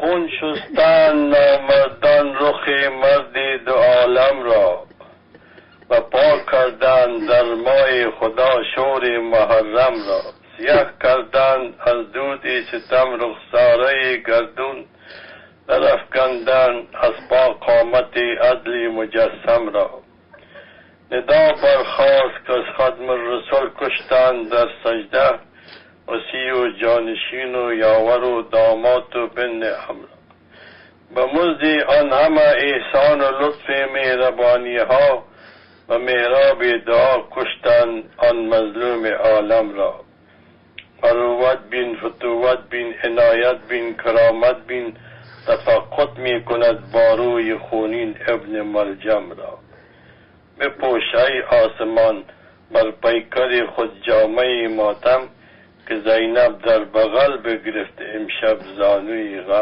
خون شستن نامردان رخ مرد دو عالم را و پاک کردند در مای خدا شور محرم را. سیاه کردند از دود ستم رخساره گردون، درافکندند از پا قامت عدل مجسم را. ندا برخاست که از خادم الرسول کشتند در سجده، وصی و جانشین و یاور و داماد و بن عمرو. به مزد آن همه احسان و لطف مهربانی ها و محراب دعا کشتند آن مظلوم عالم را. مروت بین، فتوت بین، عنایت بین، کرامت بین، تفقد می کند باروی خونین ابن ملجم را. بپوش ای آسمان بر پیکر خود جامه ماتم، که زینب در بغل بگرفت امشب زانوی غم